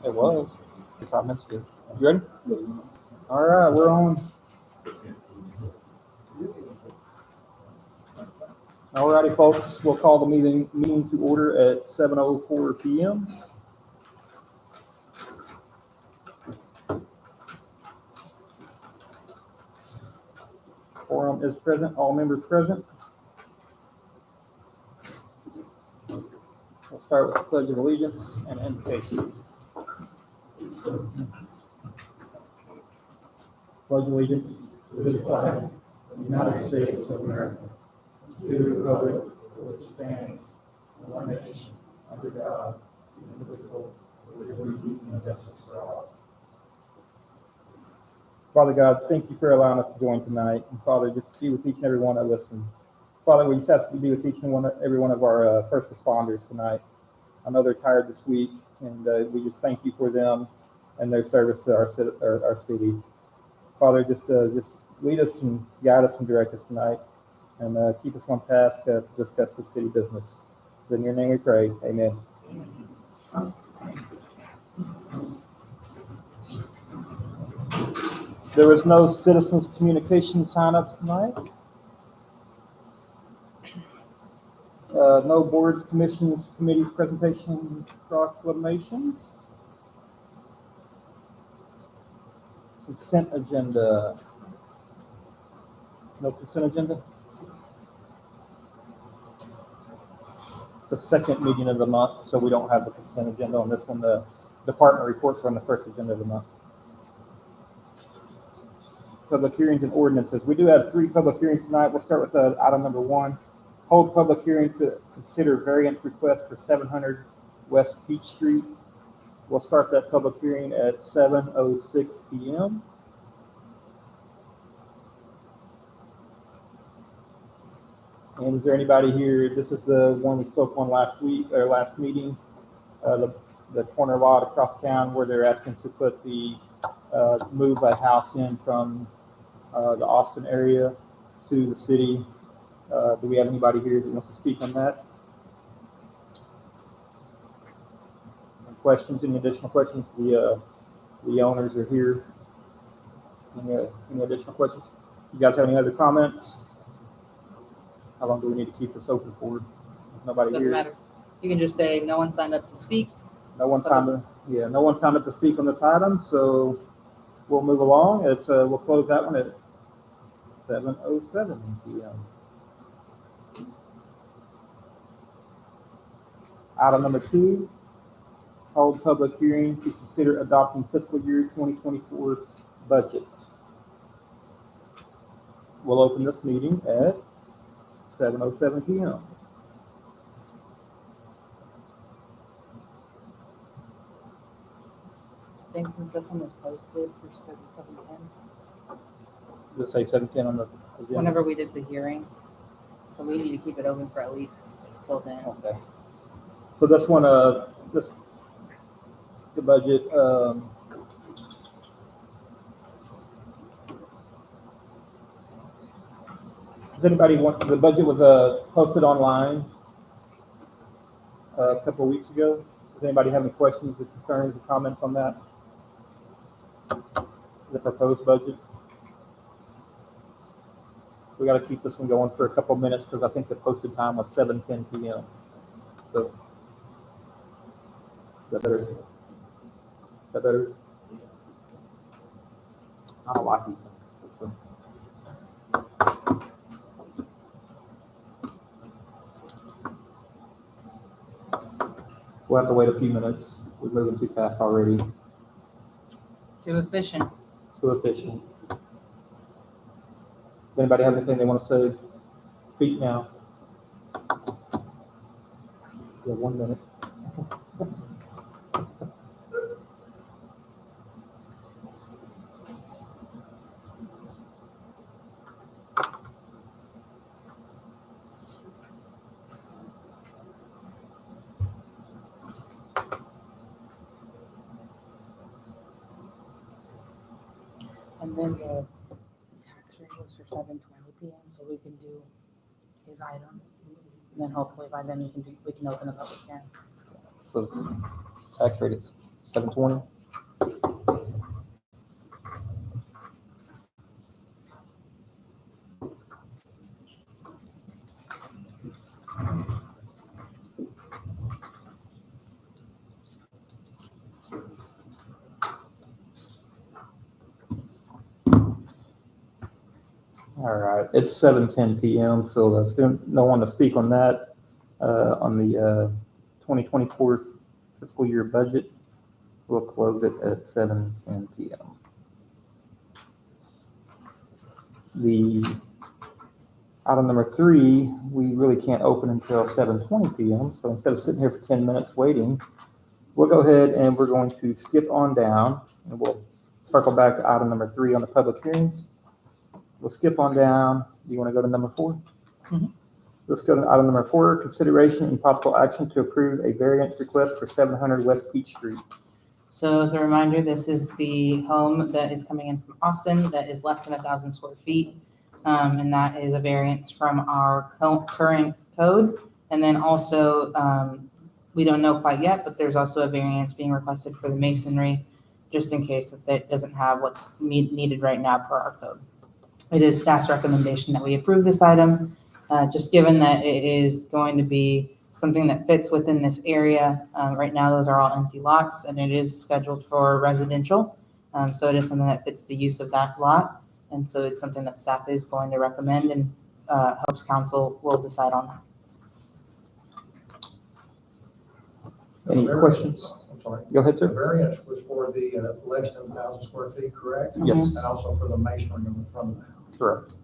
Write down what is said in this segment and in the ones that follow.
It was. 5 minutes ago. You ready? All right, we're on. All righty, folks. We'll call the meeting to order at 7:04 p.m. Quorum is present. All members present. We'll start with the Pledge of Allegiance and invocation. Pledge allegiance to the flag of the United States of America, to the republic which stands one nation under God, indivisible, with liberty and justice for all. Father God, thank you for allowing us to join tonight. And Father, just be with each and every one of us. And Father, we just ask you to be with each and every one of our first responders tonight. I know they're tired this week, and we just thank you for them and their service to our city. Father, just lead us and guide us and direct us tonight, and keep us on task to discuss the city business. In your name we pray. Amen. There was no citizens communication sign-ups tonight. No boards, commissions, committees, presentations, proclamations. Consent agenda. No consent agenda. It's the second meeting of the month, so we don't have the consent agenda on this one. The department reports are on the first agenda of the month. Public hearings and ordinances. We do have 3 public hearings tonight. We'll start with item number 1. Hold public hearing to consider variance request for 700 West Peach Street. We'll start that public hearing at 7:06 p.m. And is there anybody here? This is the one we spoke on last week or last meeting. The corner lot across town where they're asking to put the move a house in from the Austin area to the city. Do we have anybody here that wants to speak on that? Any questions? Any additional questions? The owners are here. Any additional questions? You guys have any other comments? How long do we need to keep this open for? Nobody Doesn't here. matter. You can just say no one signed up to speak. No one signed up. Yeah, no one signed up to speak on this item, so we'll move along. We'll close that one at 7:07 p.m. Item number 2, hold public hearing to consider adopting fiscal year 2024 budget. We'll open this meeting at 7:07 p.m. I think since this one was posted, for says it's 7:10. Let's say 7:10 on the agenda. Whenever we did the hearing, so we need to keep it open for at least till then. Okay. So this one, the budget. Does anybody want? The budget was posted online a couple of weeks ago. Does anybody have any questions or concerns or comments on that? The proposed budget. We got to keep this one going for a couple of minutes because I think the posted time was 7:10 p.m. So. Is that better? I don't like these things. So we'll have to wait a few minutes. We're moving too fast already. Too efficient. Too efficient. Does anybody have anything they want to say? Speak now. You have 1 minute. And then the tax rate was for 7:20 p.m. so we can do his items. And then hopefully by then we can open up public hearing. So tax rate is 720. All right, it's 7:10 p.m. So if there's no one to speak on that, on the 2024 fiscal year budget, we'll close it at 7:10 p.m. The item number 3, we really can't open until 7:20 p.m. So instead of sitting here for 10 minutes waiting, we'll go ahead and we're going to skip on down, and we'll circle back to item number 3 on the public hearings. We'll skip on down. Do you want to go to number 4? Mhm. Let's go to item number 4, consideration and possible action to approve a variance request for 700 West Peach Street. So as a reminder, this is the home that is coming in from Austin that is less than 1,000 square feet. And that is a variance from our current code. And then also, we don't know quite yet, but there's also a variance being requested for the masonry, just in case that it doesn't have what's needed right now per our code. It is staff's recommendation that we approve this item, just given that it is going to be something that fits within this area. Right now, those are all empty lots, and it is scheduled for residential. So it is something that fits the use of that lot. And so it's something that staff is going to recommend, and hopes council will decide on that. Any questions? I'm sorry. Go ahead, The sir. variance was for the less than 1,000 square feet, correct? Yes. And also for the masonry on the front of the house. Correct.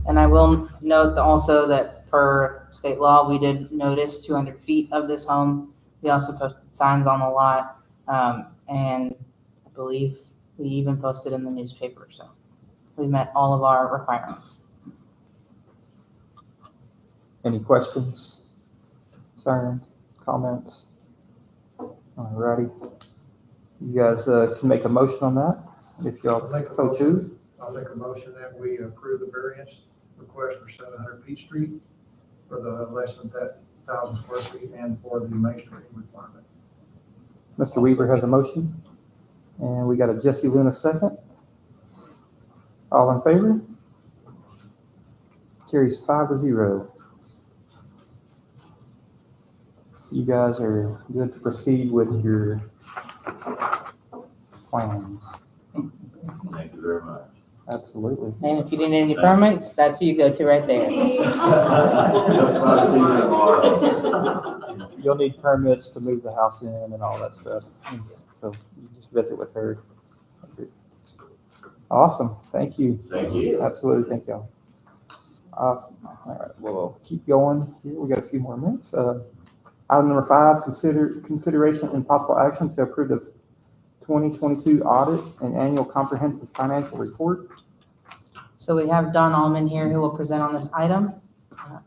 And I will note also that per state law, we did notice 200 feet of this home. We also posted signs on the lot, and I believe we even posted in the newspaper. So we met all of our requirements. Any questions, concerns, comments? All righty. You guys can make a motion on that if y'all so choose. I'll make a motion that we approve the variance request for 700 Peach Street for the less than 1,000 square feet and for the masonry requirement. Mr. Weaver has a motion, and we got a Jesse Luna second. All in favor? Carries 5-0. You guys are good to proceed with your plans. Thank you very much. Absolutely. And if you didn't need any permits, that's who you go to right there. Just about to see you tomorrow. You'll need permits to move the house in and all that stuff. So you just visit with her. Awesome. Thank you. Thank you. Absolutely. Thank y'all. Awesome. All right. We'll keep going here. We got a few more minutes. Item number 5, consideration and possible action to approve the 2022 audit and annual comprehensive financial report. So we have Don Allman here who will present on this item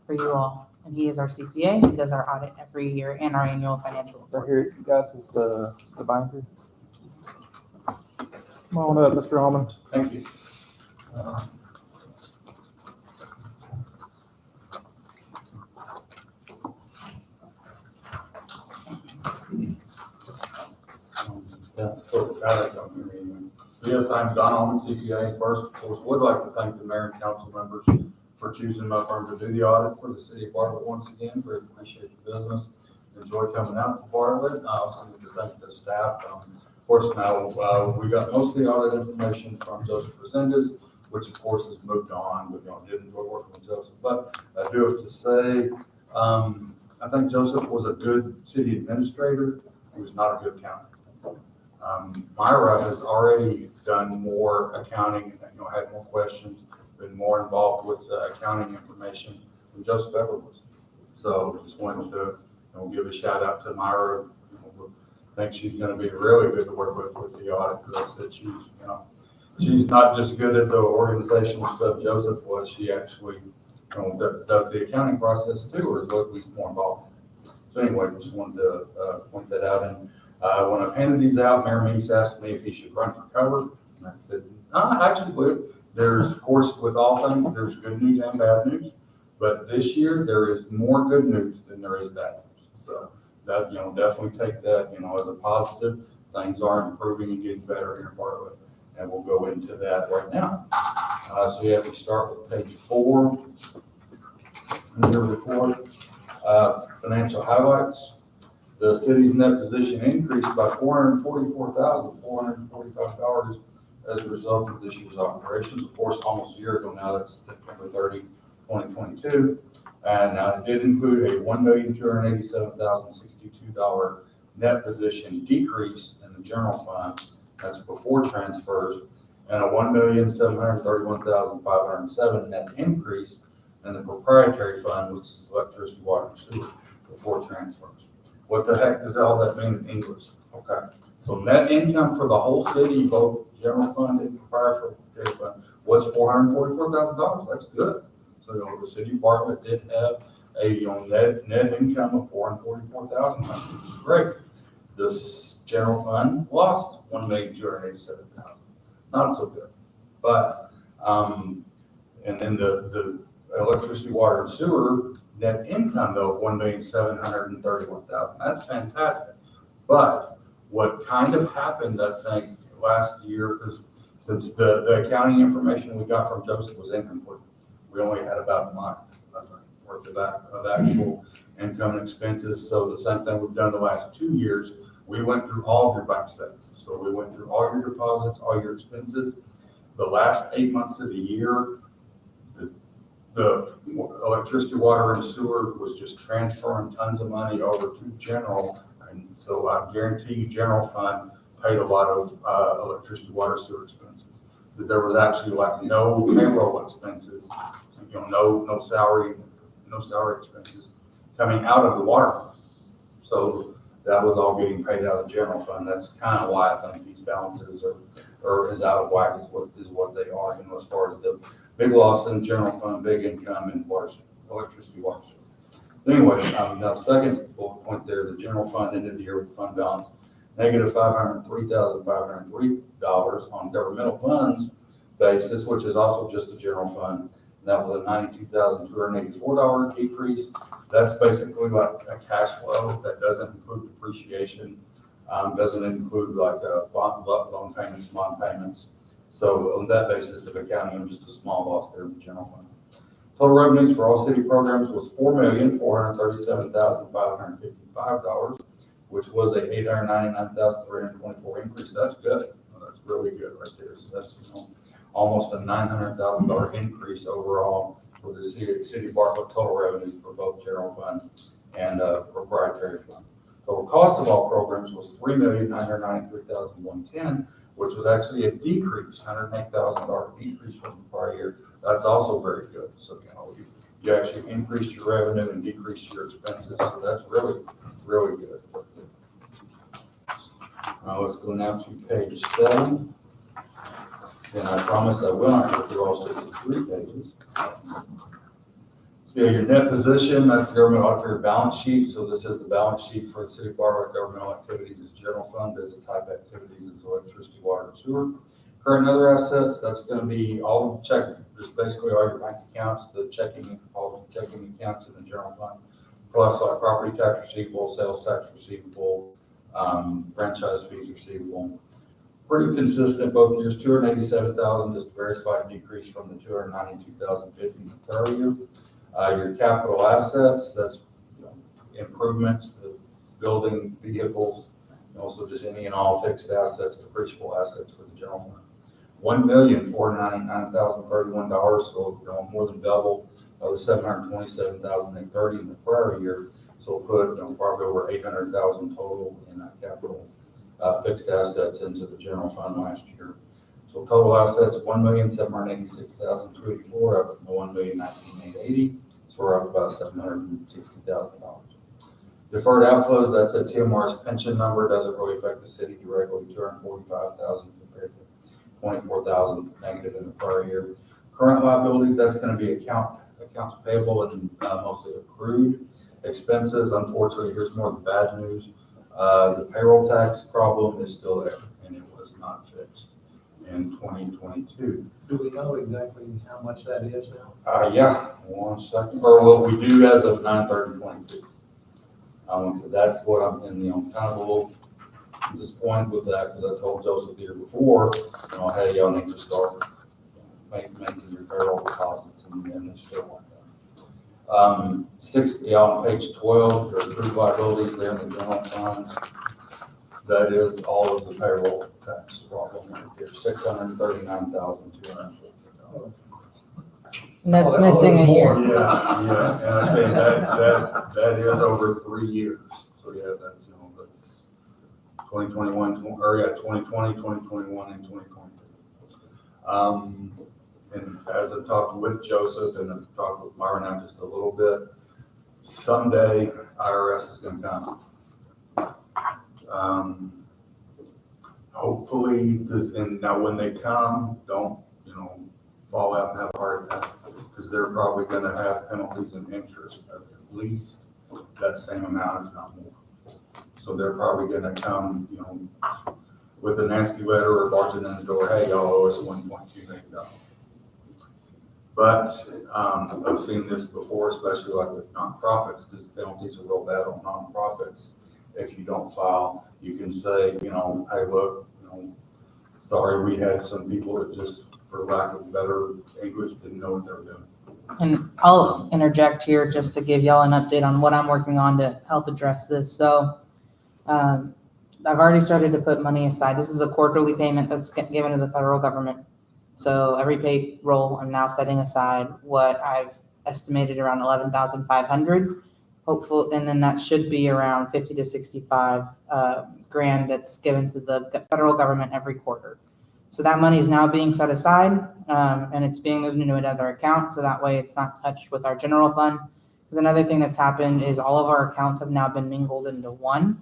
for you all. And he is our CPA. He does our audit every year and our annual financial report. Right here, you guys, is the binder. Come on up, Mr. Allman. Thank you. Yes, I'm Don Allman, CPA. First, of course, would like to thank the mayor and council members for choosing my firm to do the audit for the city of Bartlett once again. Very appreciate the business. Enjoy coming out to Bartlett. I also need to thank the staff. Of course, now we got most of the audit information from Joseph Resendez, which of course has moved on. We did enjoy working with Joseph, but I do have to say, I think Joseph was a good city administrator. He was not a good accountant. Myra has already done more accounting, had more questions, been more involved with accounting information than Joseph ever was. So just wanted to give a shout out to Myra. I think she's going to be really good to work with the audit, because I said she's not just good at the organizational stuff Joseph was. She actually does the accounting process too, or at least more involved. So anyway, just wanted to point that out. And when I handed these out, Mayor Meeks asked me if he should run for cover. And I said, no, I actually would. There's, of course, with all things, there's good news and bad news. But this year, there is more good news than there is bad news. So that, definitely take that, as a positive. Things are improving and getting better here in Bartlett, and we'll go into that right now. So you have to start with page 4 in your report. Financial highlights. The city's net position increased by $444,445 as a result of this year's operations. Of course, almost a year ago now, that's September 30, 2022. And it did include a $1,287,062 net position decrease in the general fund, that's before transfers, and a $1,731,507 net increase in the proprietary fund, which is electricity, water, and sewer, before transfers. What the heck does all that mean in English? Okay, so net income for the whole city, both general fund and proprietary fund, was $444,000. That's good. So the city of Bartlett did have a net income of $444,000, which is great. This general fund lost $1,287,000. Not so good. But and then the electricity, water, and sewer net income though of $1,731,000. That's fantastic. But what kind of happened, I think, last year, because since the accounting information we got from Joseph was incomplete, we only had about a month worth of actual income and expenses. So the same thing we've done the last 2 years, we went through all of your bank statements. So we went through all your deposits, all your expenses. The last 8 months of the year, the electricity, water, and sewer was just transferring tons of money over to general. And so I guarantee you general fund paid a lot of electricity, water, sewer expenses, because there was actually like no payroll expenses, no salary expenses coming out of the water fund. So that was all getting paid out of the general fund. That's kind of why I think these balances are as out of whack as what they are, as far as the big loss in general fund, big income in water, electricity, water. Anyway, now second bullet point there, the general fund ended the year with fund balance negative $503,503 on governmental funds basis, which is also just the general fund. That was a $92,284 decrease. That's basically like a cash flow that doesn't include depreciation, doesn't include like loan payments, bond payments. So on that basis of accounting, just a small loss there in the general fund. Total revenues for all city programs was $4,437,555, which was a $899,324 increase. That's good. That's really good right there. So that's almost a $900,000 increase overall for the city of Bartlett total revenues for both general fund and proprietary fund. Total cost of all programs was $3,993,110, which was actually a decrease, $108,000 decrease from the prior year. That's also very good. So you actually increased your revenue and decreased your expenses. So that's really, really good. Now let's go now to page 7. And I promise I will not go through all 63 pages. So your net position, that's the government auditor balance sheet. So this is the balance sheet for the city of Bartlett. Governmental activities is general fund. Business type activities is electricity, water, and sewer. Current and other assets, that's going to be all checking, just basically all your bank accounts, all the checking accounts in the general fund, plus like property tax receivable, sales tax receivable, franchise fees receivable. Pretty consistent both years, $287,000, just a very slight decrease from the $292,050 in the prior year. Your capital assets, that's improvements, the building, vehicles, and also just any and all fixed assets, depreciable assets for the general fund. $1,499,031, so more than double of the $727,830 in the prior year. So we'll put probably over $800,000 total in capital fixed assets into the general fund last year. So total assets $1,786,284 up from the $1,019,880. So we're up about $760,000. Deferred outflows, that's a TMR's pension number. Doesn't really affect the city directly. $245,000 compared to $24,000 negative in the prior year. Current liabilities, that's going to be accounts payable and mostly accrued expenses. Unfortunately, here's more of the bad news. The payroll tax problem is still there, and it was not fixed in 2022. Do we know exactly how much that is now? Yeah, 1 second. Or what we do as of 9/30/22. So that's what I'm, and, kind of a little disappointed with that, because I told Joseph the year before, hey, y'all need to start making your payroll deposits, and they still want that. 60, on page 12, there are approved liabilities there in the general fund. That is all of the payroll tax problem right there, $639,250. And that's Oh, missing a there's year. more. Yeah, and I'm saying that is over 3 years. So yeah, that's, that's 2021, 2020, 2021, and 2022. And as I've talked with Joseph and I've talked with Myron now just a little bit, someday IRS is going to come. Hopefully, and now when they come, don't, fall out and have a heart attack, because they're probably going to have penalties and interest of at least that same amount, if not more. So they're probably going to come, with a nasty letter or barging in the door, hey, y'all owe us $1.2 million. But I've seen this before, especially like with nonprofits, because penalties are real bad on nonprofits. If you don't file, you can say, hey, look, sorry, we had some people that just, for lack of better English, didn't know what they were doing. And I'll interject here just to give y'all an update on what I'm working on to help address this. So I've already started to put money aside. This is a quarterly payment that's given to the federal government. So every payroll, I'm now setting aside what I've estimated around 11,500. Hopeful, and then that should be around 50 to 65 grand that's given to the federal government every quarter. So that money is now being set aside, and it's being moved into another account. So that way it's not touched with our general fund. Because another thing that's happened is all of our accounts have now been mingled into one.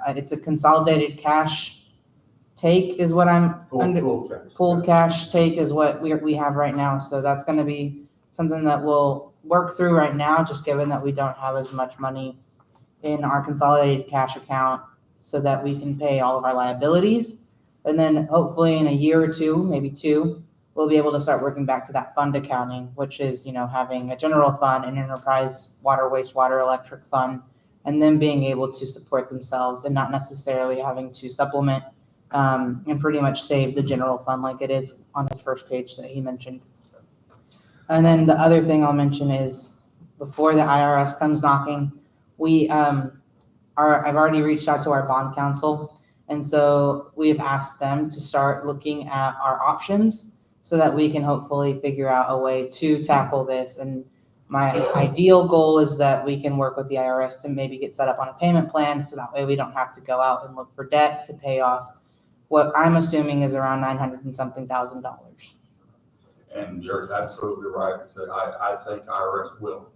It's a consolidated cash take is what I'm pooled cash take is what we have right now. So that's going to be something that we'll work through right now, just given that we don't have as much money in our consolidated cash account so that we can pay all of our liabilities. And then hopefully in a year or two, maybe 2, we'll be able to start working back to that fund accounting, which is, having a general fund, an enterprise water, wastewater, electric fund, and then being able to support themselves and not necessarily having to supplement and pretty much save the general fund like it is on his first page that he mentioned. And then the other thing I'll mention is before the IRS comes knocking, I've already reached out to our bond counsel. And so we have asked them to start looking at our options so that we can hopefully figure out a way to tackle this. And my ideal goal is that we can work with the IRS to maybe get set up on a payment plan so that way we don't have to go out and look for debt to pay off what I'm assuming is around $900 and something thousand. And you're absolutely right. So I think IRS will,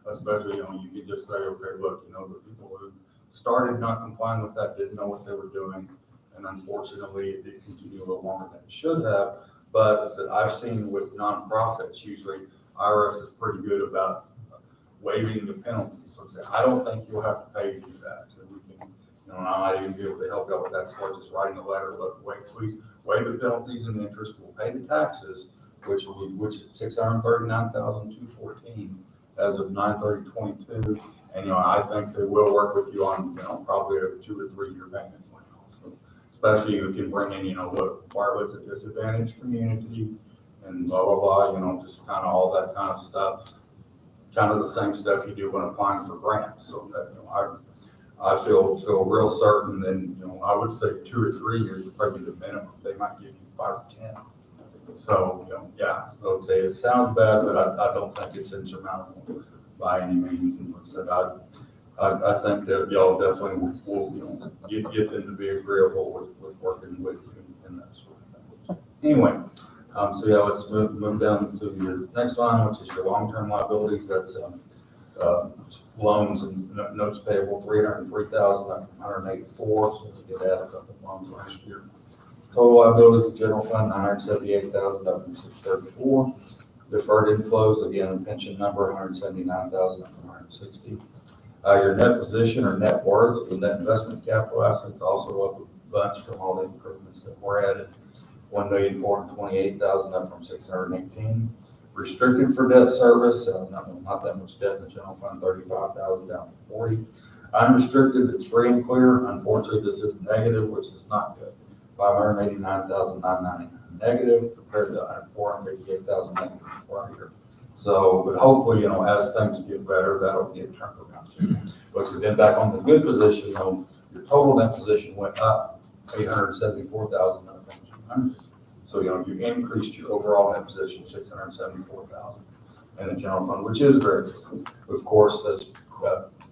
especially, you can just say, okay, look, the people who started not complying with that didn't know what they were doing. And unfortunately, it did continue a little longer than it should have. But as I've seen with nonprofits, usually IRS is pretty good about waiving the penalties. So I don't think you'll have to pay to do that. So we can, I might even be able to help out with that. So just writing a letter, but please waive the penalties and interest. We'll pay the taxes, which is $639,214 as of 9/30/22. And, I think they will work with you on, probably a 2 or 3 year payment plan. So especially you can bring in, look, Bartlett's a disadvantaged community and blah, blah, blah, just kind of all that kind of stuff. Kind of the same stuff you do when applying for grants. So that, I feel real certain, and, I would say 2 or 3 years would probably be the minimum. They might give you 5 or 10. So, yeah, I would say it sounds bad, but I don't think it's insurmountable by any means. And like I said, I think that y'all definitely will get them to be agreeable with working with you in that sort of thing. Anyway, so yeah, let's move down to your next line, which is your long-term liabilities. That's loans and notes payable, $303,000 up from $184,000. So we did add a couple of loans last year. Total liabilities of general fund, $978,000 up from $634,000. Deferred inflows, again, a pension number, $179,000 up from $160,000. Your net position or net worth, the net investment capital assets, also up a bunch from all the improvements that were added. $1,428,000 up from $618,000. Restricted for debt service, not that much debt in the general fund, 35,000 down from 40. Unrestricted, it's free and clear. Unfortunately, this is negative, which is not good. 589,999 negative compared to 458,000 negative prior year. So, but hopefully, as things get better, that'll get turned around too. But you've been back on the good position, your total net position went up 874,000 up from 200. So, you increased your overall net position 674,000 in the general fund, which is very good. Of course, as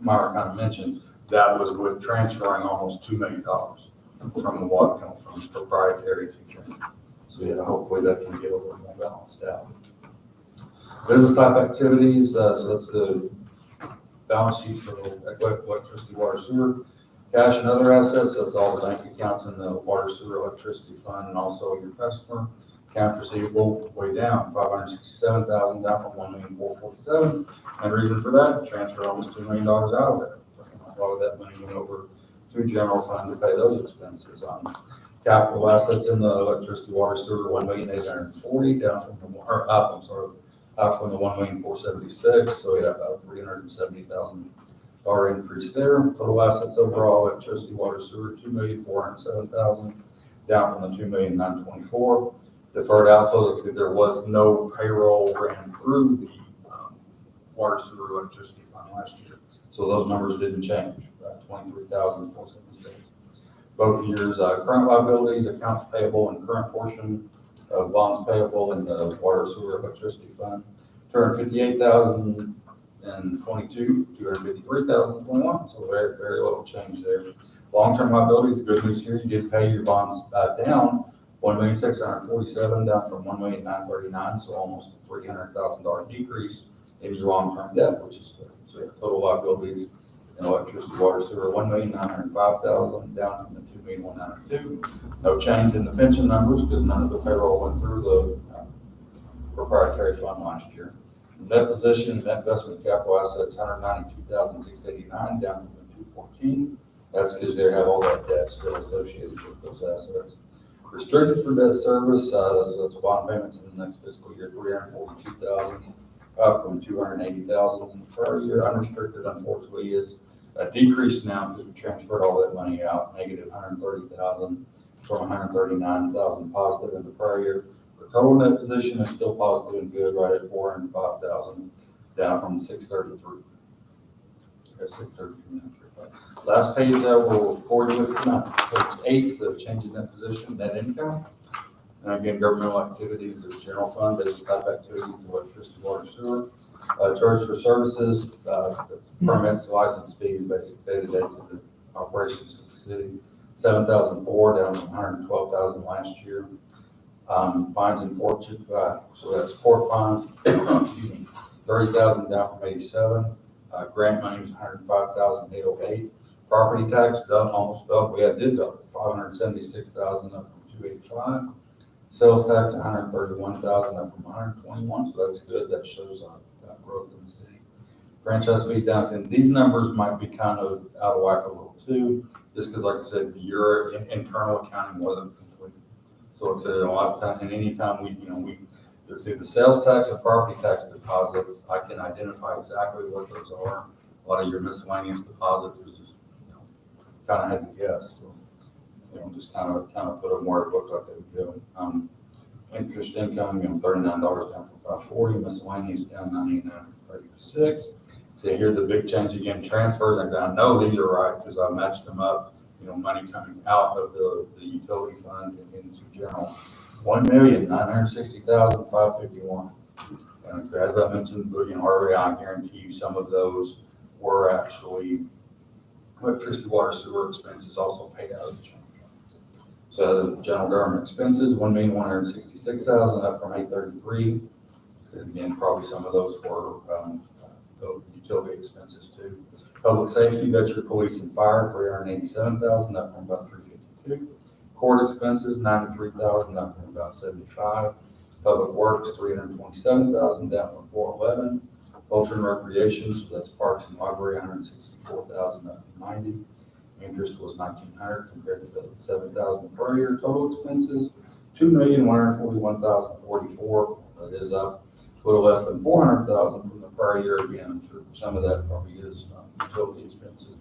Myra kind of mentioned, that was with transferring almost $2 million from the water, from proprietary to general. So yeah, hopefully that can get a little more balanced out. Business type activities, so that's the balance sheet for electricity, water, sewer, cash and other assets. That's all the bank accounts in the water, sewer, electricity fund, and also your customer. Accounts receivable way down, 567,000 down from 1,447,000. And the reason for that, transfer almost $2 million out of there. A lot of that money went over to general fund to pay those expenses on. Capital assets in the electricity, water, sewer, 1,840,000 down from up from the 1,476,000. So we have about $370,000 increase there. Total assets overall, electricity, water, sewer, 2,407,000 down from the 2,924,000. Deferred outflow, looks like there was no payroll ran through the water, sewer, electricity fund last year. So those numbers didn't change, 23,476. Both years, current liabilities, accounts payable, and current portion of bonds payable in the water, sewer, electricity fund, 258,022, 253,021. So very, very little change there. Long-term liabilities, good news here, you did pay your bonds down. 1,647,000 down from 1,939,000, so almost a $300,000 decrease in your long-term debt, which is good. So you have total liabilities in electricity, water, sewer, 1,905,000 down from the 2,192,000. No change in the pension numbers because none of the payroll went through the proprietary fund last year. Net position, net investment capital assets, 192,689 down from the 214. That's because they have all that debt still associated with those assets. Restricted for debt service, so that's bond payments in the next fiscal year, 342,000, up from 280,000 in the prior year. Unrestricted, unfortunately, is a decrease now because we transferred all that money out, negative 130,000 from 139,000 positive in the prior year. The total net position is still positive and good, right at 405,000, down from 633. 633. Last page we'll report with tonight, page 8, the change in net position, net income. And again, governmental activities is general fund, business type activities, electricity, water, sewer. Charge for services, that's permits, license fees, basic day-to-day to the operations of the city. 7,004 down from 112,000 last year. Fines and forfeiture, so that's court fines, 30,000 down from 87. Grant money was 105,808. Property tax done almost double. We did double, 576,000 up from 285. Sales tax 131,000 up from 121. So that's good. That shows growth in the city. Franchise fees down. And these numbers might be kind of out of whack a little too, just because, like I said, your internal accounting wasn't complete. So like I said, a lot of time, and anytime we see the sales tax and property tax deposits, I can identify exactly what those are. A lot of your miscellaneous deposits was just, kind of had to guess. So, just kind of put them where it looked like they would go. Interest income, $39 down from 540. Miscellaneous down 99 from 36. So here the big change again, transfers. And I know these are right because I matched them up. Money coming out of the utility fund and into general. 1,960,551. And so as I mentioned, already, I guarantee you some of those were actually electricity, water, sewer expenses also paid out of the general fund. So the general government expenses, 1,166,000 up from 833. So again, probably some of those were utility expenses too. Public safety, that's your police and fire, 387,000 up from about 352. Court expenses, 93,000 up from about 75. Public works, 327,000 down from 411. Culture and recreation, so that's parks and library, 164,000 up from 90. Interest was 1,900 compared to the 7,000 per year. Total expenses, 2,141,044. That is up little less than 400,000 from the prior year again. I'm sure some of that probably is utility expenses.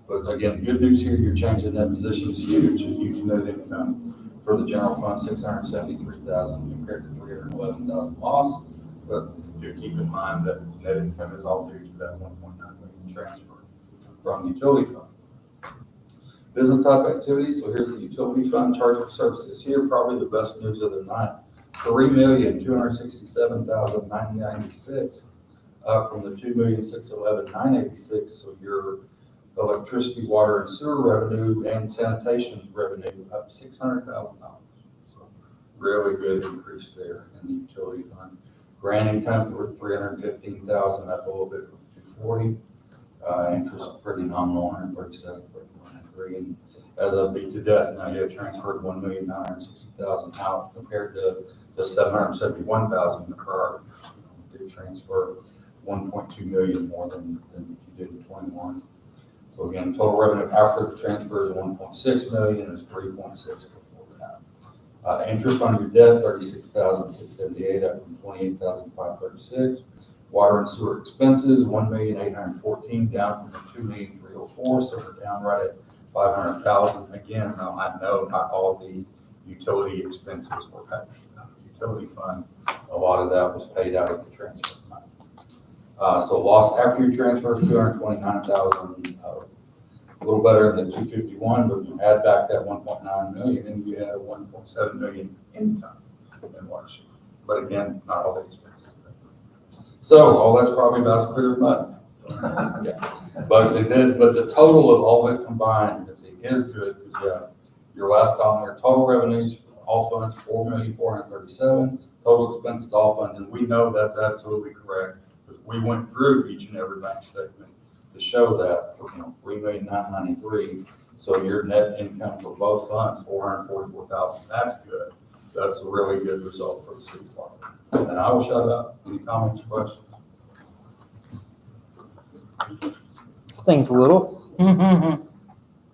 But again, good news here, you're changing that position is huge, a huge net income for the general fund, 673,000 compared to 311,000 loss. But do keep in mind that net income is all due to that 1.9 million transfer from the utility fund. Business type activities, so here's the utility fund charge for services here, probably the best news of the night. 3,267,996 up from the 2,611,986. So your electricity, water, and sewer revenue and sanitation revenue up $600,000. So really good increase there in the utility fund. Grant income for 315,000, up a little bit from 240. Interest pretty nominal, 137.93. And as of beat to death, now you have transferred 1,960,000 out compared to the 771,000 the prior. Did transfer 1.2 million more than you did in 21. So again, total revenue after the transfer is 1.6 million, is 3.6 before that. Interest on your debt, 36,678 up from 28,536. Water and sewer expenses, 1,814 down from the 2,304, so we're down right at 500,000. Again, now I know not all of the utility expenses were paid out of the utility fund. A lot of that was paid out of the transfer fund. So loss after your transfer is 229,000, a little better than 251, but you add back that 1.9 million and you had 1.7 million income in water sewer. But again, not all the expenses. So all that's probably about as clear as mud. Yeah. But the total of all that combined is good because your last column here, total revenues, all funds, 4,437,000, total expenses, all funds, and we know that's absolutely correct because we went through each and every bank statement to show that, 3,993,000. So your net income for both funds, 444,000. That's good. That's a really good result for the city of Waterloo. And I will shut up. Any comments or questions? Stings a little,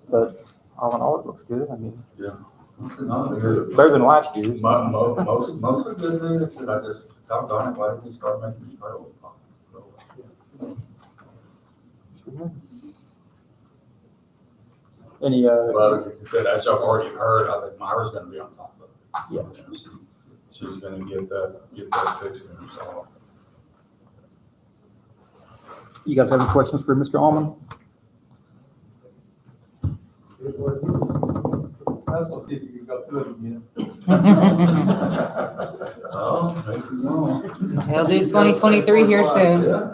but all in all, it looks good. I mean, better than last year's. Most of the good news that I just talked on it, why did we start making these payroll comments? Any, Well, like you said, as y'all already heard, I think Myra's gonna be on top of it. Yeah. She's gonna get that fixed and resolved. you guys have any questions for Mr. Almond? I was gonna see if you could go through it again. Oh, maybe no. He'll do 2023 here soon. Yeah.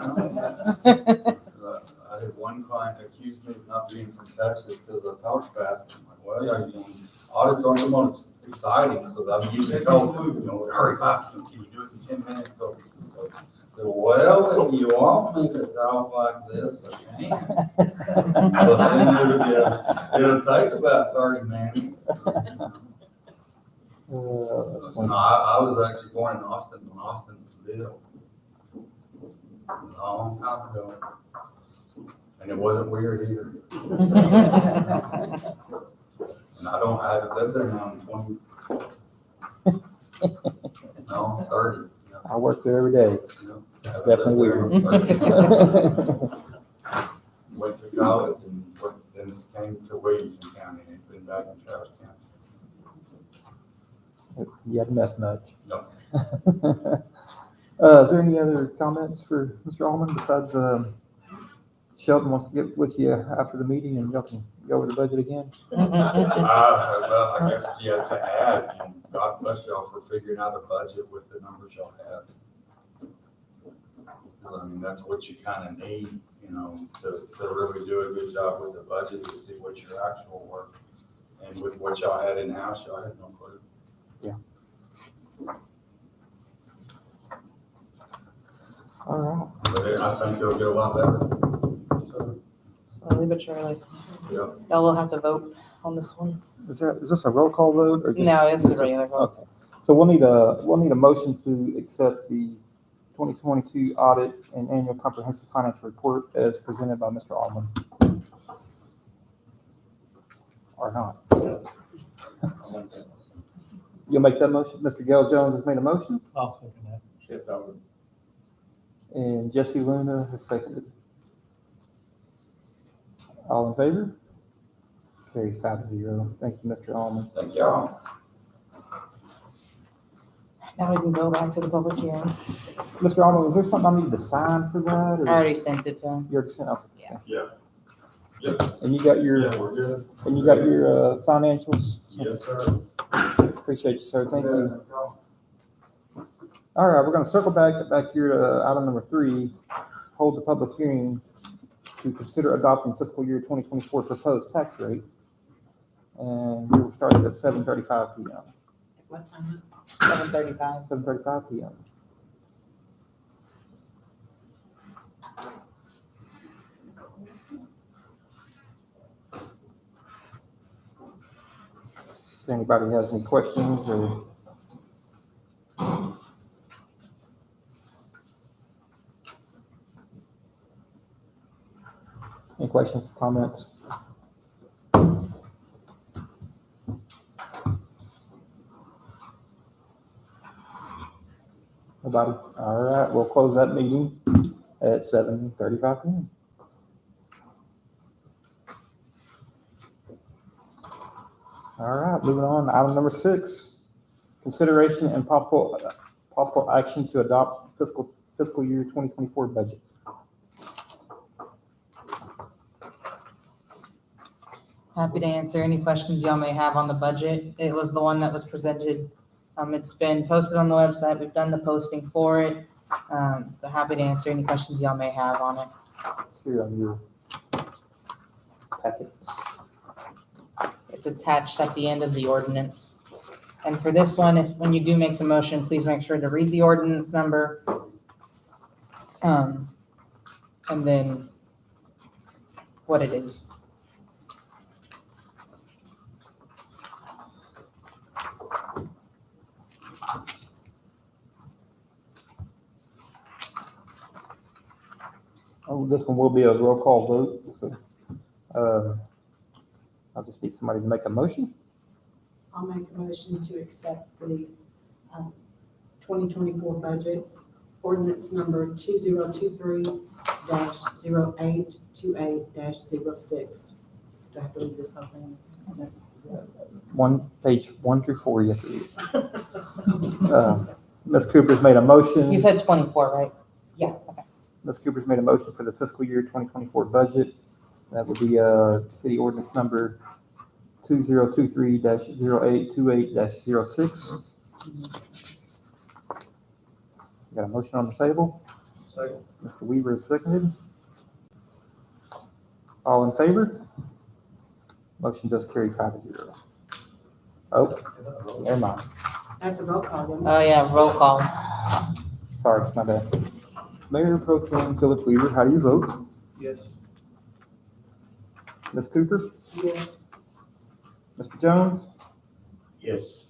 I had one client accuse me of not being from Texas because I talk fast. I'm like, well, audits aren't the most exciting, so I'm usually told, hurry up, can you do it in 10 minutes? So, well, if you want me to talk like this, I can. But then it'll take about 30 minutes. That's No, funny. I was actually born in Austin when Austin was built. A long time ago. And it wasn't weird either. And I haven't lived there now in 30. I work there every day. It's definitely weird. Went to college and then came to Williamson County and been back in Travis County. You hadn't messed much. No. Is there any other comments for Mr. Almond besides, Sheldon wants to get with you after the meeting and y'all can go over the budget again? Well, I guess you have to add, and God bless y'all for figuring out a budget with the numbers y'all have. Because, I mean, that's what you kind of need, to really do a good job with the budget, to see what your actual work. And with what y'all had in-house, y'all had no clue. Yeah. All right. But I think it'll get a lot better. So, Slowly but surely. yeah. Y'all will have to vote on this one. Is this a roll call vote or just? No, this is a regular vote. Okay. So we'll need a motion to accept the 2022 audit and annual comprehensive financial report as presented by Mr. Almond. Or not. You'll make that motion? Mr. Gail Jones has made a motion. I'll second that. Shift over. And Jesse Luna has seconded. All in favor? Carries 5-0. Thank you, Mr. Almond. Thank y'all. Now we can go back to the public hearing. Mr. Almond, is there something I need to sign for that? I Or already sent it to him. you already sent? Okay. Yeah. Yeah. Yep. And you got your, Yeah, we're good. financials? Yes, sir. Appreciate you, sir. Thank you. All right, we're gonna circle back here to item number 3, hold the public hearing to consider adopting fiscal year 2024 proposed tax rate. And we will start it at 7:35 PM. What time? 7:35. 7:35 PM. If anybody has any questions or any questions, comments? Nobody? All right, we'll close that meeting at 7:35 PM. All right, moving on, item number 6, consideration and possible action to adopt fiscal year 2024 budget. Happy to answer any questions y'all may have on the budget. It was the one that was presented. It's been posted on the website. We've done the posting for it. But happy to answer any questions y'all may have on it. It's here on your packets. It's attached at the end of the ordinance. And for this one, when you do make the motion, please make sure to read the ordinance number. And then what it is. Oh, this one will be a roll call vote, so, I'll just need somebody to make a motion. I'll make a motion to accept the 2024 budget, ordinance number 2023-0828-06. Do I have to read this whole thing? Page 1 through 4, you have to read. Ms. Cooper's made a motion. You said 24, right? Ms. Cooper's made a motion for the fiscal year 2024 budget. That would be city ordinance number 2023-0828-06. Got a motion on the table. Second. Mr. Weaver is seconded. All in favor? Motion does carry 5-0. Oh, never mind. That's a roll call, isn't it? Oh, yeah, roll call. Sorry, my bad. Mayor Pro Tem Philip Weaver, how do you vote? Yes. Ms. Cooper? Yes. Mr. Jones? Yes.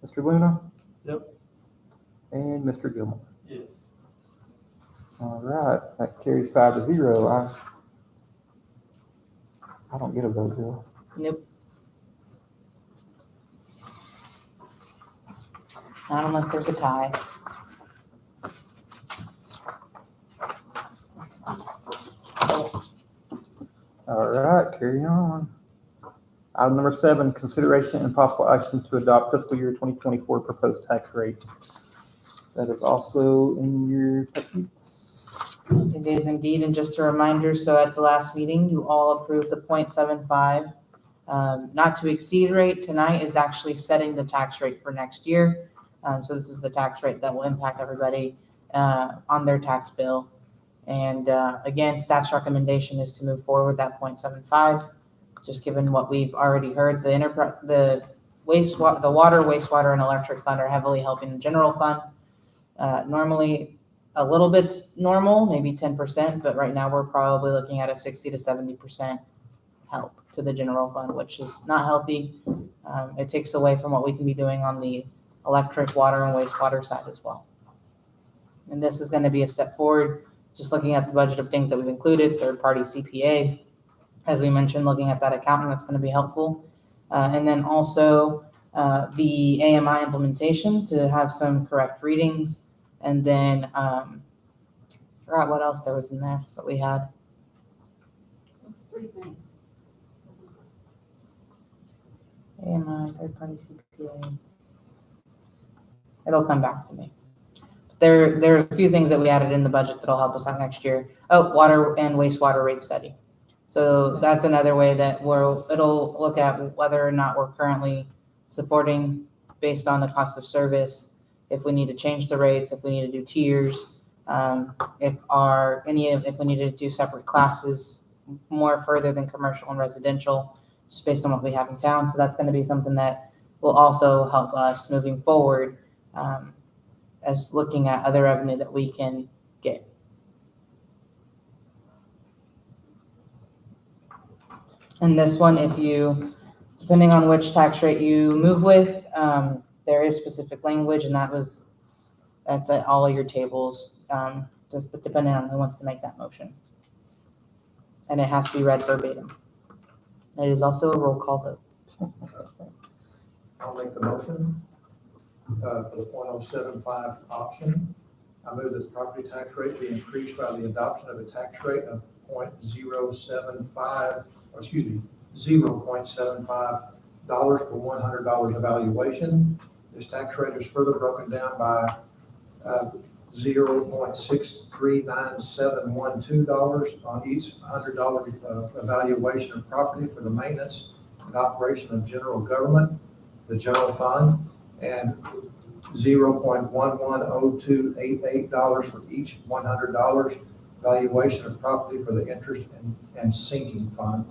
Mr. Luna? Yep. And Mr. Gilmore. Yes. All right, that carries 5-0. I don't get a vote, do I? Nope. Not unless there's a tie. All right, carry on. Item number 7, consideration and possible action to adopt fiscal year 2024 proposed tax rate. That is also in your packets. It is indeed, and just a reminder, so at the last meeting, you all approved the 0.75 not to exceed rate. Tonight is actually setting the tax rate for next year. So this is the tax rate that will impact everybody on their tax bill. And again, staff's recommendation is to move forward that 0.75, just given what we've already heard. The water, wastewater, and electric fund are heavily helping the general fund. Normally, a little bit's normal, maybe 10%, but right now we're probably looking at a 60 to 70% help to the general fund, which is not healthy. It takes away from what we can be doing on the electric, water, and wastewater side as well. And this is going to be a step forward, just looking at the budget of things that we've included, third-party CPA, as we mentioned, looking at that accountant, that's going to be helpful. And then also the AMI implementation to have some correct readings. And then Forgot what else there was in there that we had. It's three things. AMI, third-party CPA. It'll come back to me. There are a few things that we added in the budget that'll help us out next year. Oh, water and wastewater rate study. So that's another way that it'll look at whether or not we're currently supporting based on the cost of service, if we need to change the rates, if we need to do tiers, if we need to do separate classes more further than commercial and residential, just based on what we have in town. So that's going to be something that will also help us moving forward, as looking at other revenue that we can get. And this one, depending on which tax rate you move with, there is specific language, and that's at all of your tables, just depending on who wants to make that motion. And it has to be read verbatim. It is also a roll call vote. I'll make the motion for the .075 option. I move that the property tax rate be increased by the adoption of a tax rate of $0.75 per $100 evaluation. This tax rate is further broken down by $0.639712 on each $100 evaluation of property for the maintenance and operation of general government, the general fund, and $0.110288 for each $100 valuation of property for the interest and sinking fund.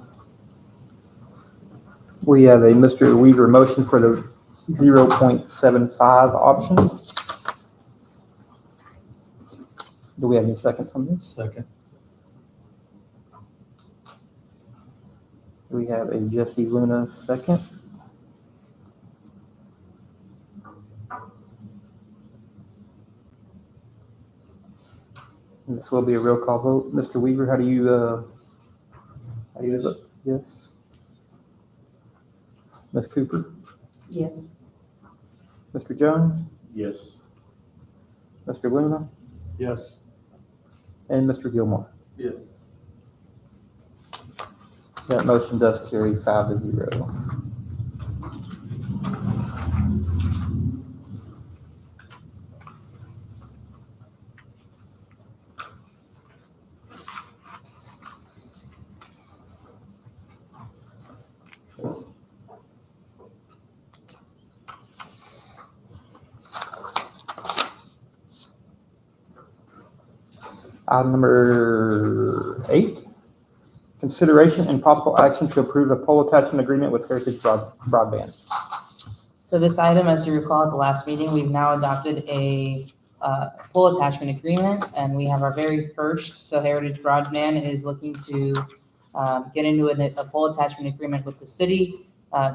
We have a Mr. Weaver motion for the 0.75 option. Do we have any seconds on this? Second. We have a Jesse Luna second. And this will be a roll call vote. Mr. Weaver, how do you vote? Yes. Ms. Cooper? Yes. Mr. Jones? Yes. Mr. Luna? Yes. And Mr. Gilmore? Yes. That motion does carry 5-0. Item number 8, consideration and possible action to approve a pole attachment agreement with Heritage Broadband. So this item, as you recall at the last meeting, we've now adopted a pole attachment agreement, and we have our very first. So Heritage Broadband is looking to get into a pole attachment agreement with the city.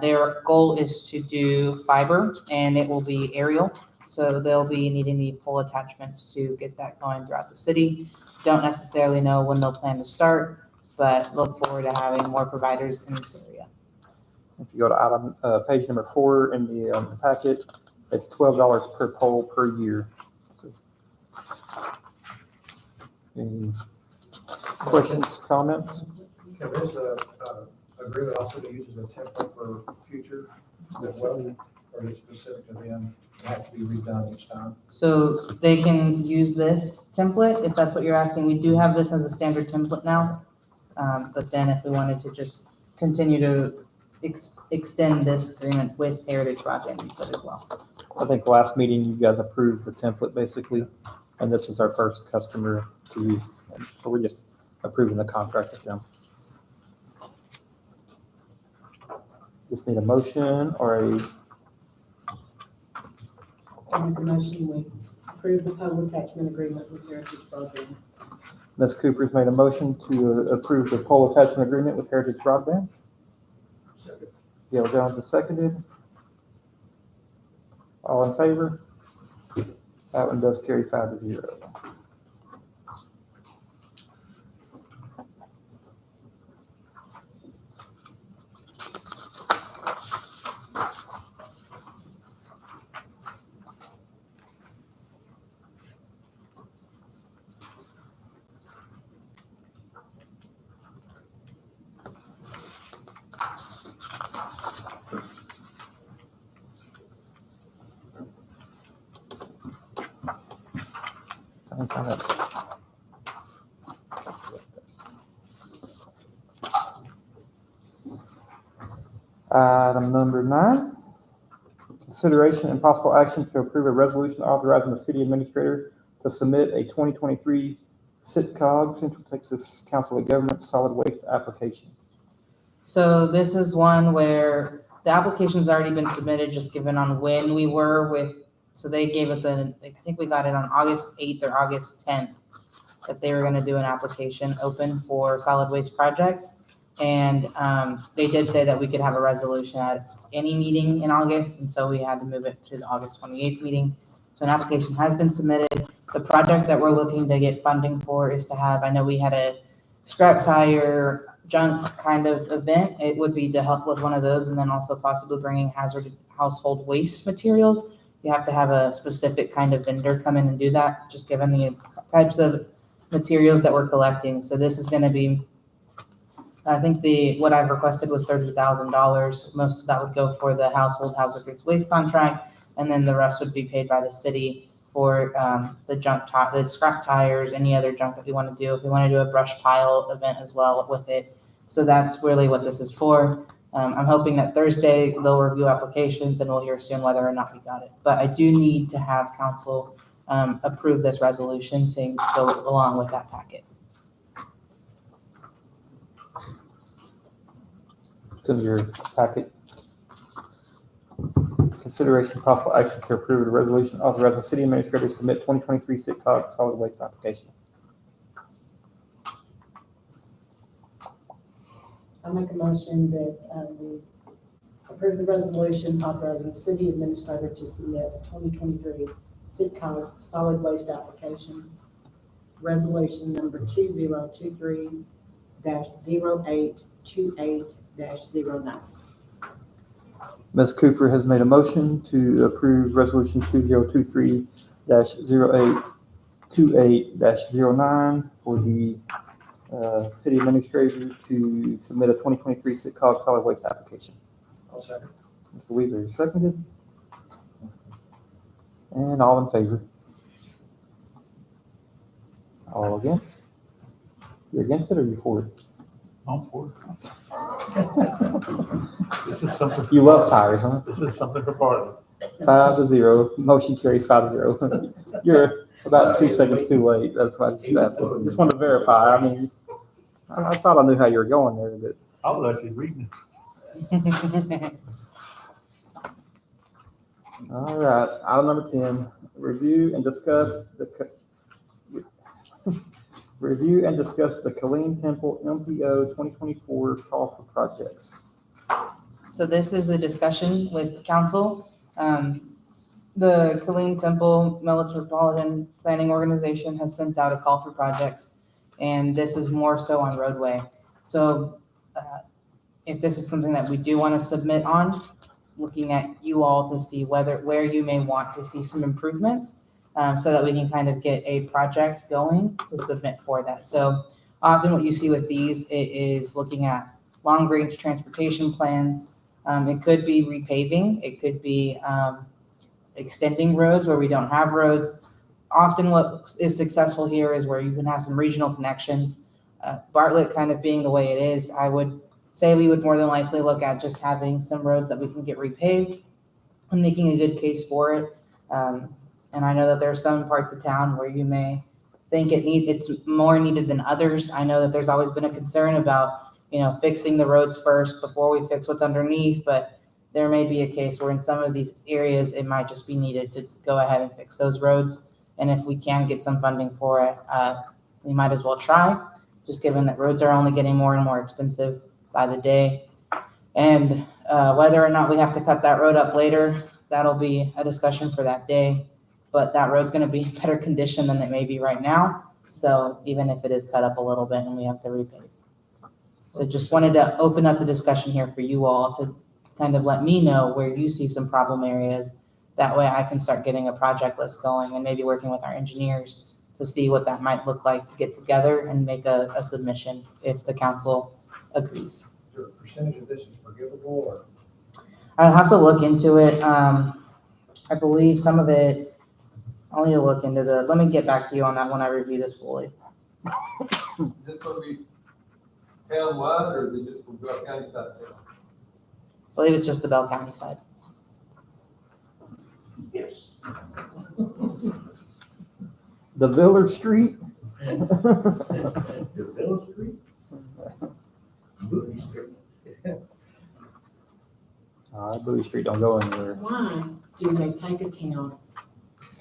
Their goal is to do fiber, and it will be aerial. So they'll be needing the pole attachments to get that going throughout the city. Don't necessarily know when they'll plan to start, but look forward to having more providers in this area. If you go to item, page number 4 in the packet, it's $12 per pole per year. So, any questions, comments? Can this agreement also be used as a template for future as well, or is it specific to them, have to be redone each time? So they can use this template, if that's what you're asking. We do have this as a standard template now. But then if we wanted to just continue to extend this agreement with Heritage Broadband, we could as well. I think last meeting you guys approved the template basically, and this is our first customer to use. So we're just approving the contract with them. Just need a motion or a, I make a motion, we approve the pole attachment agreement with Heritage Broadband. Ms. Cooper's made a motion to approve the pole attachment agreement with Heritage Broadband. Second. Gail Jones has seconded. All in favor? That one does carry 5-0. and sign that. Item number 9, consideration and possible action to approve a resolution authorizing the city administrator to submit a 2023 SITCOG, Central Texas Council of Governments Solid Waste application. So this is one where the application's already been submitted, just given on when we were with, so they gave us I think we got it on August 8th or August 10th, that they were gonna do an application open for solid waste projects. And they did say that we could have a resolution at any meeting in August, and so we had to move it to the August 28th meeting. So an application has been submitted. The project that we're looking to get funding for is to have, I know we had a scrap tire junk kind of event. It would be to help with one of those, and then also possibly bringing hazard household waste materials. You have to have a specific kind of vendor come in and do that, just given the types of materials that we're collecting. So this is gonna be, I think what I've requested was $30,000. Most of that would go for the household hazardous waste contract, and then the rest would be paid by the city for the scrap tires, any other junk that we want to do. If we want to do a brush pile event as well with it. So that's really what this is for. I'm hoping that Thursday they'll review applications and we'll hear soon whether or not we got it. But I do need to have council approve this resolution to go along with that packet. It's in your packet. Consideration possible action to approve the resolution authorizing the city administrator to submit 2023 SITCOG solid waste application. I make a motion that we approve the resolution authorizing the city administrator to submit a 2023 SITCOG solid waste application. Resolution number 2023-0828-09. Ms. Cooper has made a motion to approve resolution 2023-0828-09 for the city administrator to submit a 2023 SITCOG solid waste application. I'll second. Mr. Weaver seconded. And all in favor? All against? You're against it or you for it? I'm for it. This is something. You love tires, huh? This is something for Bartlett. 5-0. Motion carries 5-0. You're about 2 seconds too late. That's why I just asked. Just wanted to verify. I mean, I thought I knew how you were going there, but I was actually reading all right. Item number 10, review and discuss the Killeen Temple MPO 2024 call for projects. So this is a discussion with council. The Killeen Temple Metropolitan Planning Organization has sent out a call for projects, and this is more so on roadway. So if this is something that we do want to submit on, looking at you all to see where you may want to see some improvements, so that we can kind of get a project going to submit for that. So often what you see with these is looking at long-range transportation plans. It could be repaving. It could be extending roads where we don't have roads. Often what is successful here is where you can have some regional connections. Bartlett kind of being the way it is, I would say we would more than likely look at just having some roads that we can get repaved and making a good case for it. And I know that there are some parts of town where you may think it's more needed than others. I know that there's always been a concern about, fixing the roads first before we fix what's underneath, but there may be a case where in some of these areas, it might just be needed to go ahead and fix those roads. And if we can get some funding for it, we might as well try, just given that roads are only getting more and more expensive by the day. And whether or not we have to cut that road up later, that'll be a discussion for that day. But that road's gonna be in better condition than it may be right now. So even if it is cut up a little bit and we have to repave. So just wanted to open up the discussion here for you all to kind of let me know where you see some problem areas. That way I can start getting a project list going and maybe working with our engineers to see what that might look like to get together and make a submission if the council agrees. Is there a percentage of this is forgivable or? I'll have to look into it. I believe some of it, I'll need to look into let me get back to you on that when I review this fully. Is this gonna be town-wide, or is it just for Bell County side of town? I believe it's just the Bell County side. Yes. The Village Street? The Village Street? Bowie Street. Bowie Street don't go anywhere. Why do they take a town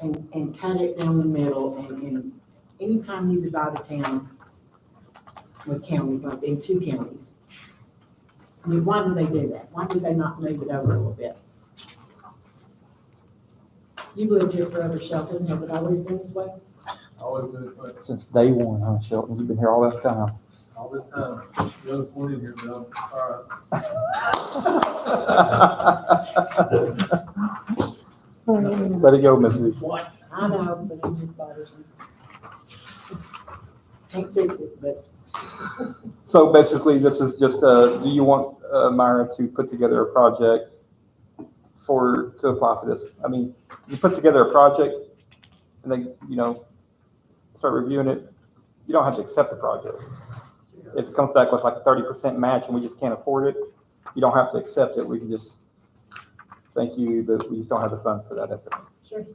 and cut it down the middle and anytime you divide a town with counties, like in two counties? I mean, why do they do that? Why do they not move it over a little bit? You've lived here forever, Shelton. Has it always been this way? Always been this way, Since day one, huh, Shelton? You've been here all that time. all this time. Youngest one in here, Bill. It's all right. Let it go, Missy. What? I know, but it just bothers me. Can't fix it, but So basically, this is just, do you want Myra to put together a project to apply for this? I mean, you put together a project and then, start reviewing it. You don't have to accept the project. If it comes back with like a 30% match and we just can't afford it, you don't have to accept it. We can just, thank you, but we just don't have the funds for that at the moment. sure,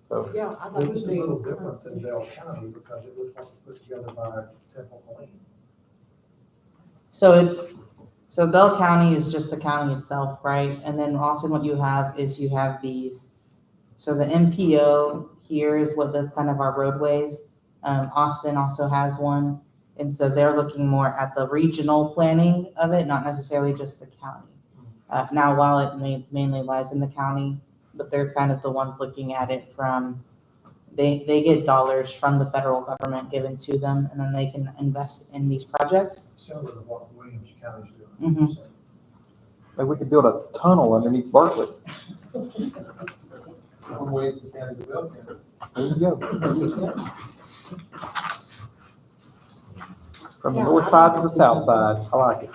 So, yeah, I'd like to This is a see. little different than Bell County because it looks like it's put together by Temple Lane. So Bell County is just the county itself, right? And then often what you have is you have these, so the MPO here is what does kind of our roadways. Austin also has one. And so they're looking more at the regional planning of it, not necessarily just the county. Now, while it mainly lies in the county, but they're kind of the ones looking at it from, they get dollars from the federal government given to them, and then they can invest in these projects. Similar to what Williams County's doing. Mhm. So, maybe we could build a tunnel underneath Bartlett. From Wayne County to Bell County. There you go. From the Yeah, north I'd side like to to the see south something. side. I like it.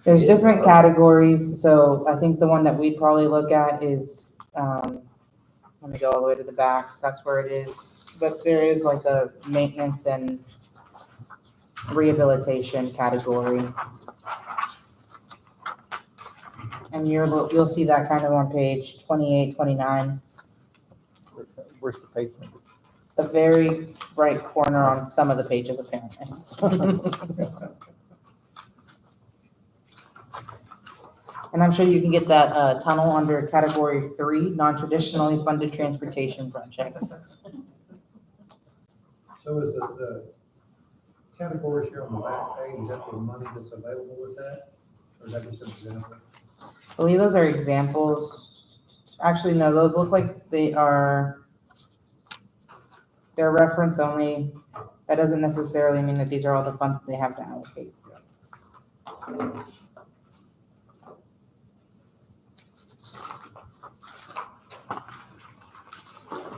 There's different categories, so I think the one that we'd probably look at is, let me go all the way to the back, 'cause that's where it is. But there is like a maintenance and rehabilitation category. And you'll see that kind of on page 28, 29, Where's the page number? the very right corner on some of the pages apparently. And I'm sure you can get that tunnel under category 3, non-traditionally funded transportation projects. So is the categories here on the back page, is that the money that's available with that? Or is that just an example? I believe those are examples. Actually, no, those look like they're reference only. That doesn't necessarily mean that these are all the funds that they have to allocate.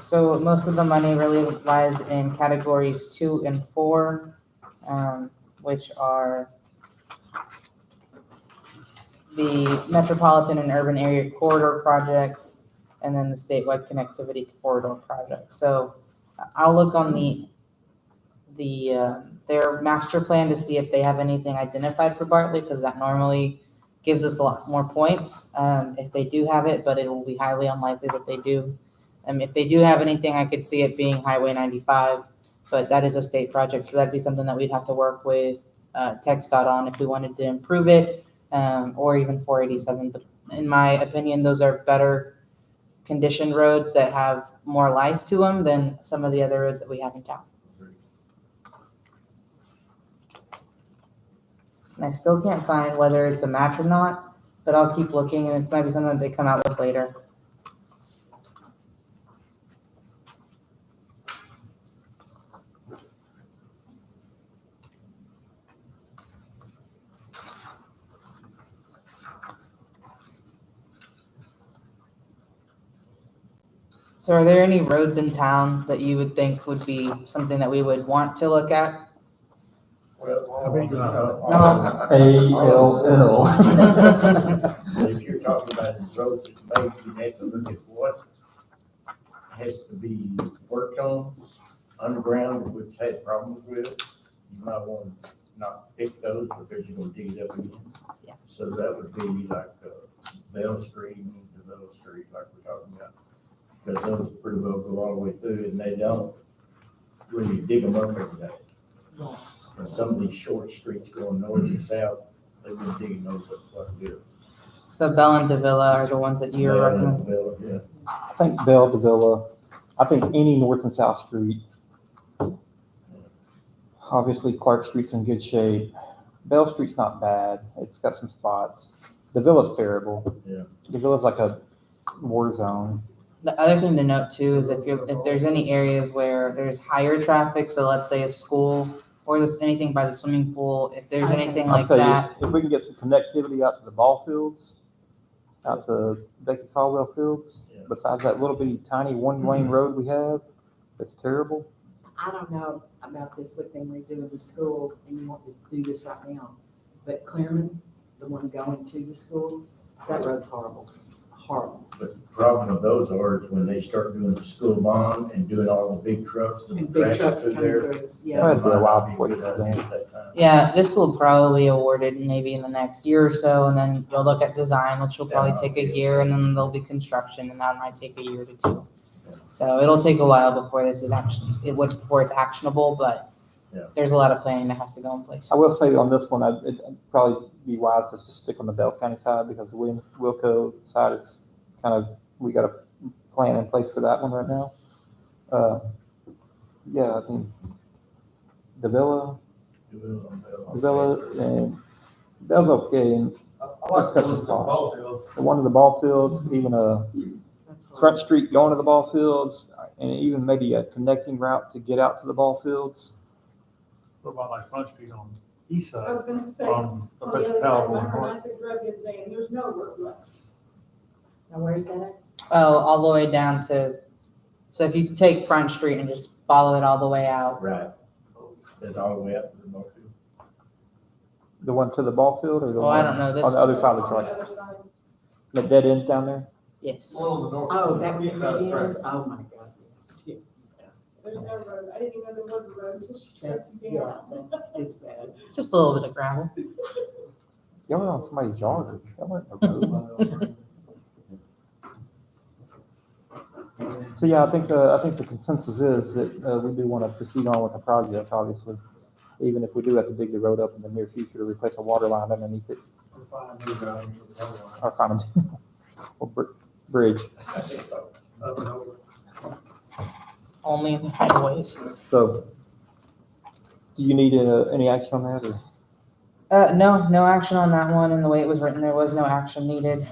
So most of the money really lies in categories 2 and 4, which are the metropolitan and urban area corridor projects, and then the statewide connectivity corridor projects. So I'll look on their master plan to see if they have anything identified for Bartlett, because that normally gives us a lot more points if they do have it, but it will be highly unlikely that they do. If they do have anything, I could see it being Highway 95, but that is a state project, so that'd be something that we'd have to work with TxDOT on if we wanted to improve it, or even 487. But in my opinion, those are better conditioned roads that have more life to them than some of the other roads that we have in town. And I still can't find whether it's a match or not, but I'll keep looking, and it's might be something that they come out with later. So are there any roads in town that you would think would be something that we would want to look at? Well, I mean, ALL. if you're talking about roads and space, you have to look at what has to be we've had problems with, you might want to not pick those because you're gonna dig it up again. Yeah. So that would be like, Bell Street and DeVille Street, like we're talking about. Because those pretty well go all the way through and they don't really dig them up every day. Right. And some of these short streets going north and south, they've been digging those up quite a bit. So Bell and Davila are the ones that you're Bell recommending. and Bell, yeah. I think Bell, Davila, I think any north and south street. Obviously Clark Street's in good shape. Bell Street's not bad. It's got some spots. Davila's terrible. Yeah. Davila's like a war zone. The other thing to note too is if there's any areas where there's higher traffic, so let's say a school or there's anything by the swimming pool, if there's anything I'll like tell that. you, if we can get some connectivity out to the ball fields, out to Becky Caldwell Fields, Yeah. besides that little bitty tiny one-lane road we have, that's terrible. I don't know about this with them redoing the school, and you want to do this right now, but Claremont, the one going to the school, that road's horrible, horrible. But the problem with those are is when they start doing the school bond and doing all the big trucks and And big traffic trucks through coming there. through, yeah. That'd be a while might before be a this good is done. idea at that time. Yeah, this will probably be awarded maybe in the next year or so, and then you'll look at design, which will probably take a year, and then there'll be construction, and that might take a year to two. So it'll take a while before this is before it's actionable, but Yeah. there's a lot of planning that has to go in place. I will say on this one, it'd probably be wise to just stick on the Bell County side because the Wilco side is kind of, we got a plan in place for that one right now. Yeah, I mean, Davila, and Bell's okay, and I like Discuss those this part. ball fields. the one to the ball fields, even That's horrible. Front Street going to the ball fields, and even maybe a connecting route to get out to the ball fields. What about like Front Street on the east Uh, side? I was gonna say, on the Professor other side, Powell of going Hunter, I north. took road the other day, and there's no road left. Now, where is that at? Oh, all the way down to, so if you take Front Street and just follow it all the way out, Right. That's all the way up to the ball field. The one to the ball field or the oh, I one don't know, on this, the other side of the It's on tracks? other side. The dead ends down there? yes. One on the north. Oh, that was east side of the the ends? tracks. Oh, my God, yes. Yeah. There's no road. I didn't even know there was a road until she tried That's, to yeah, down. it's bad. Just a little bit of gravel. Y'all were on somebody's yard. Y'all weren't in the road. So yeah, I think the consensus is that we do want to proceed on with the project, obviously, even if we do have to dig the road up in the near future to replace a water line underneath it We're finding new driving for the water line. or find a bridge. Up and over. Only in the highways. So, do you need any action on that or? No action on that one. And the way it was written, there was no action needed.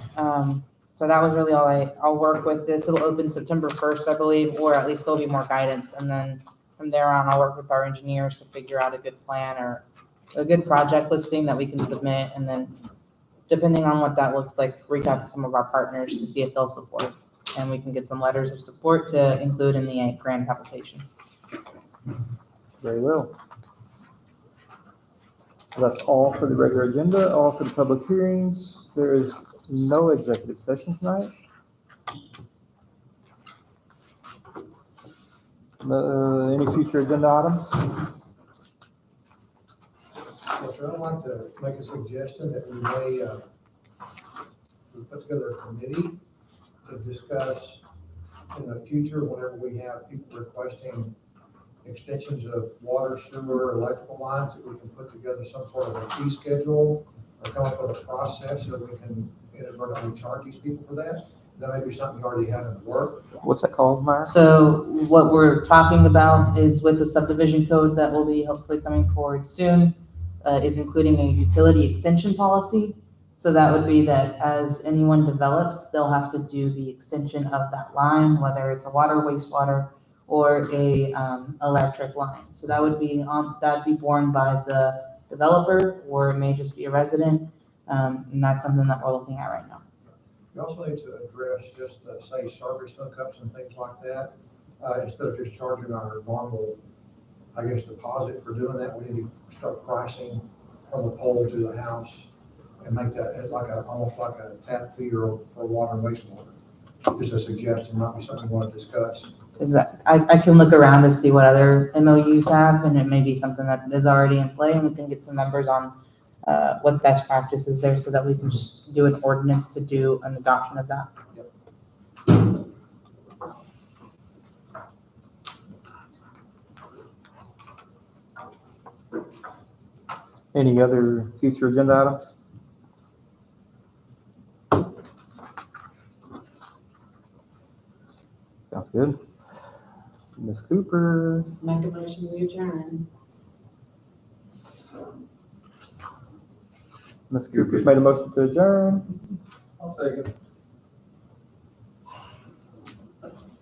So that was really all I'll work with this. It'll open September 1st, I believe, or at least there'll be more guidance. And then from there on, I'll work with our engineers to figure out a good plan or a good project listing that we can submit. And then depending on what that looks like, reach out to some of our partners to see if they'll support. And we can get some letters of support to include in the grant application. Very well. So that's all for the regular agenda, all for the public hearings. There is no executive session tonight. Any future agenda items? Yes, sir, I'd like to make a suggestion that we may, we put together a committee to discuss in the future, whenever we have people requesting extensions of water, sewer, electrical lines, that we can put together some sort of a fee schedule or come up with a process so we can inadvertently charge these people for that. That may be something you already have in the work. What's that called, Myra? So what we're talking about is with the subdivision code that will be hopefully coming forward soon, is including a utility extension policy. So that would be that as anyone develops, they'll have to do the extension of that line, whether it's a water, wastewater, or a electric line. So that would be borne by the developer, or it may just be a resident. And that's something that we're looking at right now. You also need to address just, say, service hookups and things like that. Instead of just charging our normal, I guess, deposit for doing that, we need to start pricing from the pole to the house and make that as like almost like a tap fee or for water and wastewater. Just a suggestion, might be something we want to discuss. Is that, I can look around to see what other MOUs have, and it may be something that is already in play, and we can get some numbers on what best practice is there, so that we can just do an ordinance to do an adoption of that. Any other future agenda items? Sounds good. Ms. Cooper, Make a motion, we adjourn. Ms. Cooper's made a motion to adjourn. I'll second.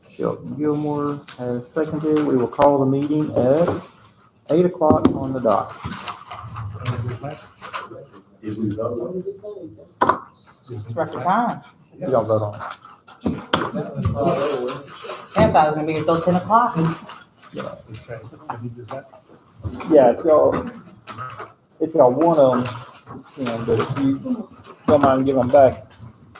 Shelton Gilmore has seconded. We will call the meeting at 8:00 on the dot. Did we vote? What did you say? It's record time. You don't vote on it. Yeah, I thought it was gonna be here till 10 o'clock. Yeah, if y'all want them, but if you don't mind giving them back,